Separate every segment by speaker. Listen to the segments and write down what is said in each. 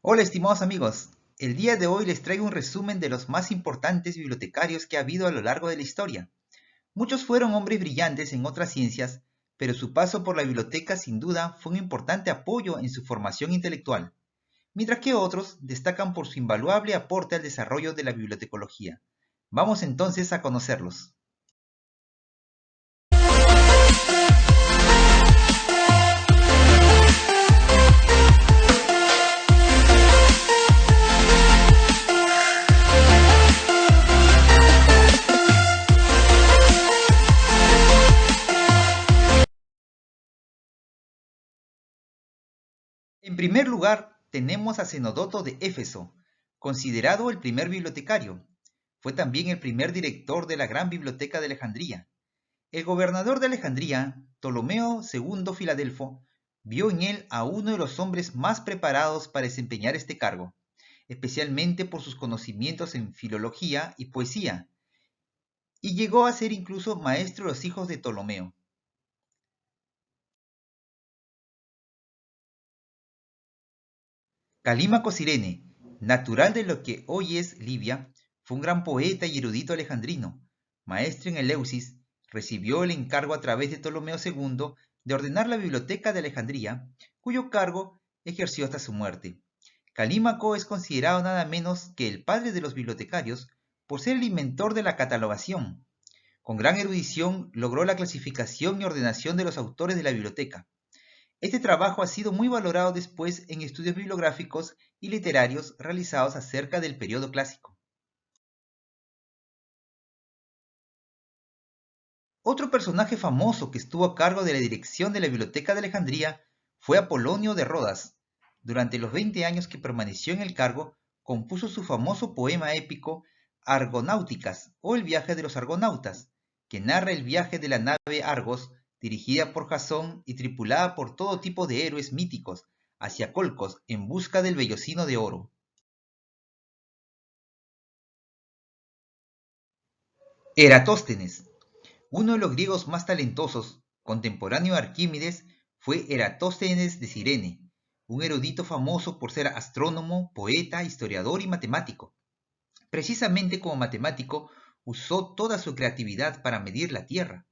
Speaker 1: Hola estimados amigos, el día de hoy les traigo un resumen de los más importantes bibliotecarios que ha habido a lo largo de la historia. Muchos fueron hombres brillantes en otras ciencias, pero su paso por la biblioteca sin duda fue un importante apoyo en su formación intelectual, mientras que otros destacan por su invaluable aporte al desarrollo de la bibliotecología. Vamos entonces a conocerlos. En primer lugar, tenemos a Zenodoto de Éfeso, considerado el primer bibliotecario. Fue también el primer director de la Gran Biblioteca de Alejandría. El gobernador de Alejandría, Ptolomeo II Filadelfo, vio en él a uno de los hombres más preparados para desempeñar este cargo, especialmente por sus conocimientos en filología y poesía, y llegó a ser incluso maestro de los hijos de Ptolomeo. Calímaco Cirene, natural de lo que hoy es Libia, fue un gran poeta y erudito alejandrino. Maestro en Eleusis, recibió el encargo a través de Ptolomeo II de ordenar la biblioteca de Alejandría, cuyo cargo ejerció hasta su muerte. Calímaco es considerado nada menos que el padre de los bibliotecarios por ser el inventor de la catalogación. Con gran erudición logró la clasificación y ordenación de los autores de la biblioteca. Este trabajo ha sido muy valorado después en estudios bibliográficos y literarios realizados acerca del periodo clásico. Otro personaje famoso que estuvo a cargo de la dirección de la Biblioteca de Alejandría fue Apolonio de Rodas. Durante los 20 años que permaneció en el cargo, compuso su famoso poema épico Argonáuticas o El viaje de los argonautas, que narra el viaje de la nave Argos, dirigida por Jasón y tripulada por todo tipo de héroes míticos, hacia Colcos en busca del vellocino de oro. Eratóstenes, uno de los griegos más talentosos, contemporáneo de Arquímedes, fue Eratóstenes de Cirene, un erudito famoso por ser astrónomo, poeta, historiador y matemático. Precisamente como matemático, usó toda su creatividad para medir la Tierra.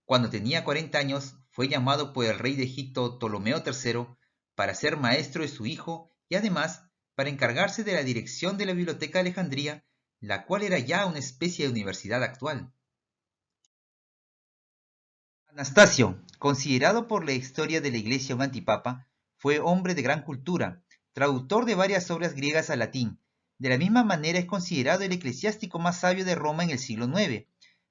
Speaker 1: Cuando tenía 40 años, fue llamado por el rey de Egipto Ptolomeo III para ser maestro de su hijo y además para encargarse de la dirección de la Biblioteca de Alejandría, la cual era ya una especie de universidad actual. Anastasio, considerado por la historia de la Iglesia un antipapa, fue hombre de gran cultura, traductor de varias obras griegas al latín. De la misma manera es considerado el eclesiástico más sabio de Roma en el siglo IX.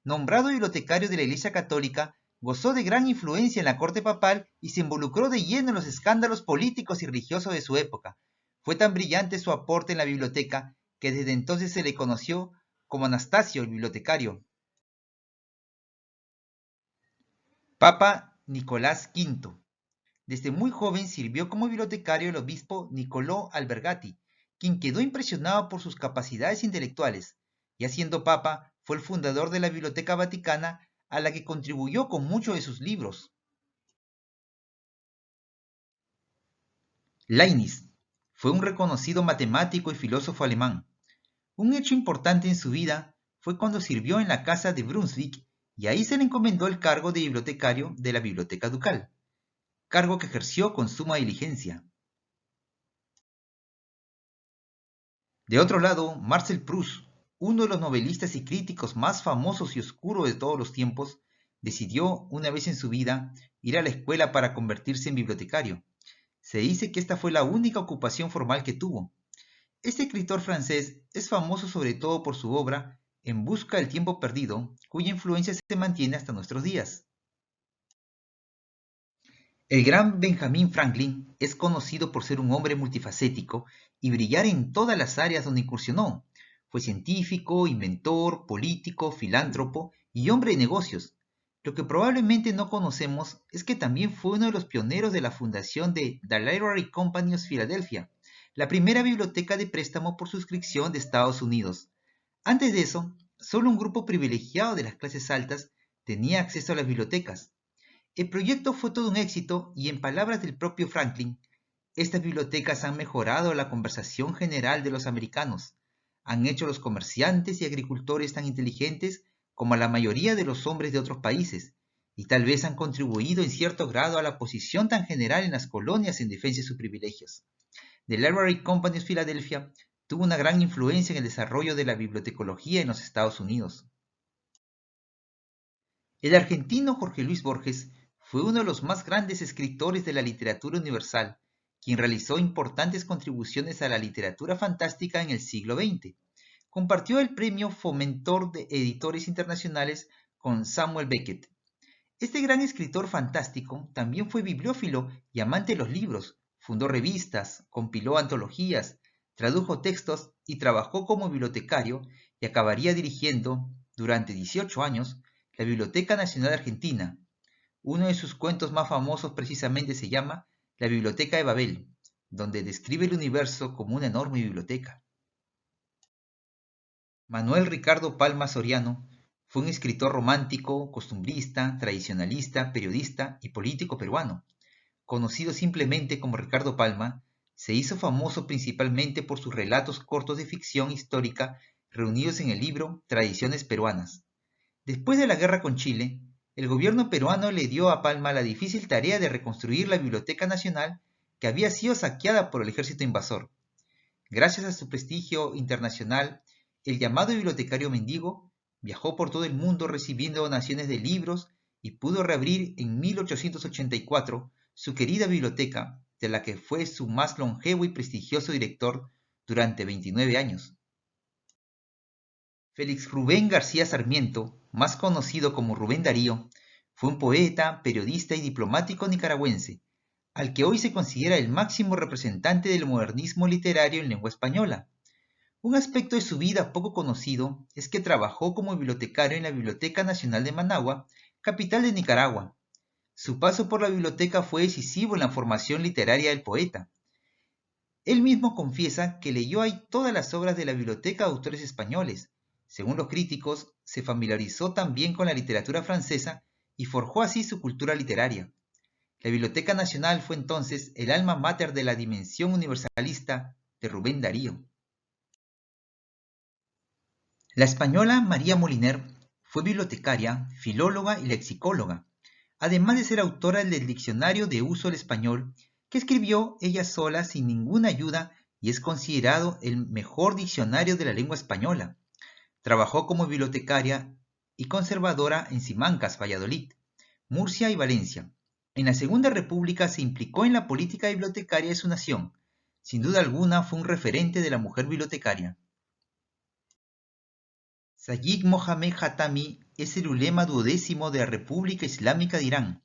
Speaker 1: Nombrado bibliotecario de la Iglesia Católica, gozó de gran influencia en la corte papal y se involucró de lleno en los escándalos políticos y religiosos de su época. Fue tan brillante su aporte en la biblioteca que desde entonces se le conoció como Anastasio el bibliotecario. Papa Nicolás V. Desde muy joven sirvió como bibliotecario el obispo Niccolò Albergati, quien quedó impresionado por sus capacidades intelectuales. Ya siendo papa, fue el fundador de la Biblioteca Vaticana, a la que contribuyó con muchos de sus libros. Leibniz fue un reconocido matemático y filósofo alemán. Un hecho importante en su vida fue cuando sirvió en la casa de Brunswick y ahí se le encomendó el cargo de bibliotecario de la Biblioteca Ducal, cargo que ejerció con suma diligencia. De otro lado, Marcel Proust, uno de los novelistas y críticos más famosos y oscuros de todos los tiempos, decidió, una vez en su vida, ir a la escuela para convertirse en bibliotecario. Se dice que esta fue la única ocupación formal que tuvo. Este escritor francés es famoso sobre todo por su obra En busca del tiempo perdido, cuya influencia se mantiene hasta nuestros días. El gran Benjamin Franklin es conocido por ser un hombre multifacético y brillar en todas las áreas donde incursionó. Fue científico, inventor, político, filántropo y hombre de negocios. Lo que probablemente no conocemos es que también fue uno de los pioneros de la fundación de The Library Company of Philadelphia, la primera biblioteca de préstamo por suscripción de Estados Unidos. Antes de eso, solo un grupo privilegiado de las clases altas tenía acceso a las bibliotecas. El proyecto fue todo un éxito y en palabras del propio Franklin, Estas bibliotecas han mejorado la conversación general de los americanos, han hecho a los comerciantes y agricultores tan inteligentes como a la mayoría de los hombres de otros países, y tal vez han contribuido en cierto grado a la posición tan general en las colonias en defensa de sus privilegios. The Library Company of Philadelphia tuvo una gran influencia en el desarrollo de la bibliotecología en los Estados Unidos. El argentino Jorge Luis Borges fue uno de los más grandes escritores de la literatura universal, quien realizó importantes contribuciones a la literatura fantástica en el siglo XX. Compartió el premio Fomentor de Editores Internacionales con Samuel Beckett. Este gran escritor fantástico también fue bibliófilo y amante de los libros, fundó revistas, compiló antologías, tradujo textos y trabajó como bibliotecario y acabaría dirigiendo, durante 18 años, la Biblioteca Nacional Argentina. Uno de sus cuentos más famosos precisamente se llama La Biblioteca de Babel, donde describe el universo como una enorme biblioteca. Manuel Ricardo Palma Soriano fue un escritor romántico, costumbrista, tradicionalista, periodista y político peruano. Conocido simplemente como Ricardo Palma, se hizo famoso principalmente por sus relatos cortos de ficción histórica reunidos en el libro Tradiciones Peruanas. Después de la guerra con Chile, el gobierno peruano le dio a Palma la difícil tarea de reconstruir la Biblioteca Nacional que había sido saqueada por el ejército invasor. Gracias a su prestigio internacional, el llamado bibliotecario mendigo viajó por todo el mundo recibiendo donaciones de libros y pudo reabrir en 1884 su querida biblioteca, de la que fue su más longevo y prestigioso director durante 29 años. Félix Rubén García Sarmiento, más conocido como Rubén Darío, fue un poeta, periodista y diplomático nicaragüense, al que hoy se considera el máximo representante del modernismo literario en lengua española. Un aspecto de su vida poco conocido es que trabajó como bibliotecario en la Biblioteca Nacional de Managua, capital de Nicaragua. Su paso por la biblioteca fue decisivo en la formación literaria del poeta. Él mismo confiesa que leyó ahí todas las obras de la biblioteca de autores españoles. Según los críticos, se familiarizó también con la literatura francesa y forjó así su cultura literaria. La Biblioteca Nacional fue entonces el alma mater de la dimensión universalista de Rubén Darío. La española María Moliner fue bibliotecaria, filóloga y lexicóloga, además de ser autora del Diccionario de Uso del Español, que escribió ella sola sin ninguna ayuda y es considerado el mejor diccionario de la lengua española. Trabajó como bibliotecaria y conservadora en Simancas, Valladolid, Murcia y Valencia. En la Segunda República se implicó en la política bibliotecaria de su nación. Sin duda alguna fue un referente de la mujer bibliotecaria. Sayyid Mohammed Khatami es el ulema duodécimo de la República Islámica de Irán,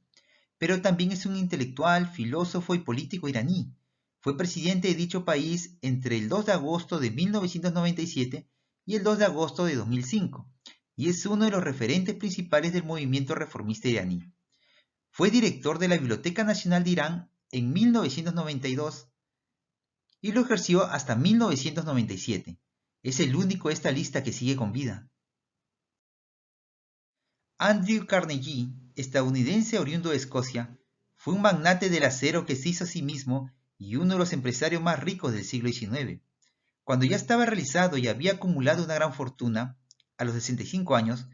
Speaker 1: pero también es un intelectual, filósofo y político iraní. Fue presidente de dicho país entre el 2 de agosto de 1997 y el 2 de agosto de 2005, y es uno de los referentes principales del movimiento reformista iraní. Fue director de la Biblioteca Nacional de Irán en 1992 y lo ejerció hasta 1997. Es el único de esta lista que sigue con vida. Andrew Carnegie, estadounidense oriundo de Escocia, fue un magnate del acero que se hizo a sí mismo y uno de los empresarios más ricos del siglo XIX. Cuando ya estaba realizado y había acumulado una gran fortuna, a los 65 años,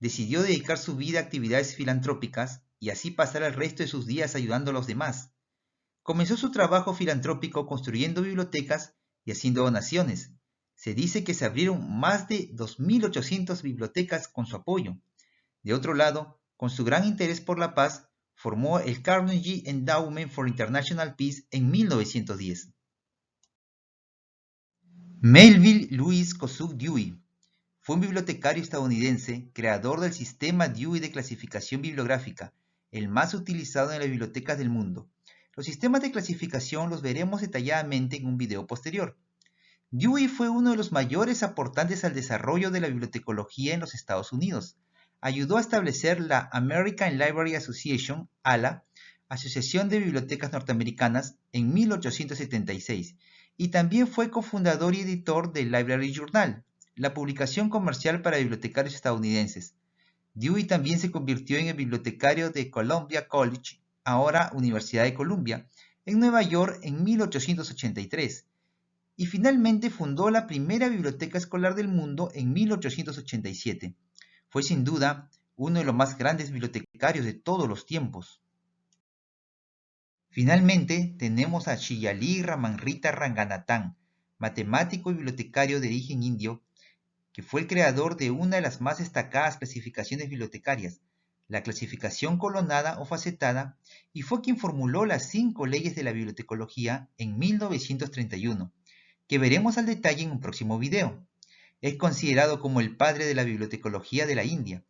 Speaker 1: decidió dedicar su vida a actividades filantrópicas y así pasar el resto de sus días ayudando a los demás. Comenzó su trabajo filantrópico construyendo bibliotecas y haciendo donaciones. Se dice que se abrieron más de 2.800 bibliotecas con su apoyo. De otro lado, con su gran interés por la paz, formó el Carnegie Endowment for International Peace en 1910. Melville Louis Kossuth Dewey fue un bibliotecario estadounidense, creador del sistema Dewey de clasificación bibliográfica, el más utilizado en las bibliotecas del mundo. Los sistemas de clasificación los veremos detalladamente en un video posterior. Dewey fue uno de los mayores aportantes al desarrollo de la bibliotecología en los Estados Unidos. Ayudó a establecer la American Library Association, ALA, Asociación de Bibliotecas Norteamericanas, en 1876, y también fue cofundador y editor del Library Journal, la publicación comercial para bibliotecarios estadounidenses. Dewey también se convirtió en el bibliotecario de Columbia College, ahora Universidad de Columbia, en Nueva York en 1883 y finalmente fundó la primera biblioteca escolar del mundo en 1887. Fue sin duda uno de los más grandes bibliotecarios de todos los tiempos. Finalmente tenemos a Shillali Ramanrita Ranganathan, matemático y bibliotecario de origen indio, que fue el creador de una de las más destacadas clasificaciones bibliotecarias, la clasificación colonada o facetada, y fue quien formuló las 5 leyes de la bibliotecología en 1931, que veremos al detalle en un próximo video. Es considerado como el padre de la bibliotecología de la India.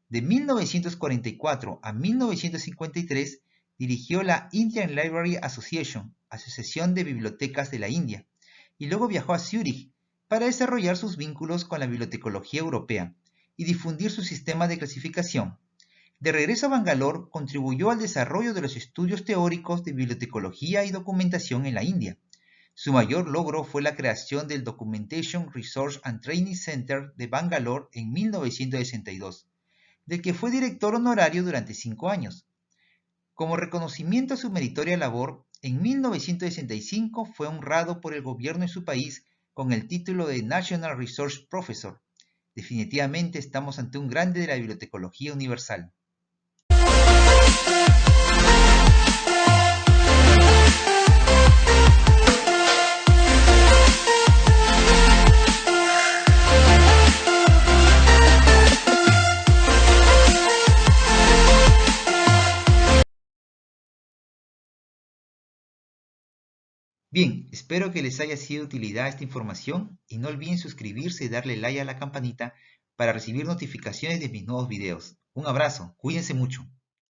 Speaker 1: De 1944 a 1953 dirigió la Indian Library Association, Asociación de Bibliotecas de la India, y luego viajó a Zúrich para desarrollar sus vínculos con la bibliotecología europea y difundir su sistema de clasificación. De regreso a Bangalore, contribuyó al desarrollo de los estudios teóricos de bibliotecología y documentación en la India. Su mayor logro fue la creación del Documentation Research and Training Center de Bangalore en 1962, del que fue director honorario durante 5 años. Como reconocimiento a su meritoria labor, en 1965 fue honrado por el gobierno de su país con el título de National Research Professor. Definitivamente estamos ante un grande de la bibliotecología universal. Bien, espero que les haya sido de utilidad esta información y no olviden suscribirse y darle like a la campanita para recibir notificaciones de mis nuevos videos. Un abrazo, cuídense mucho.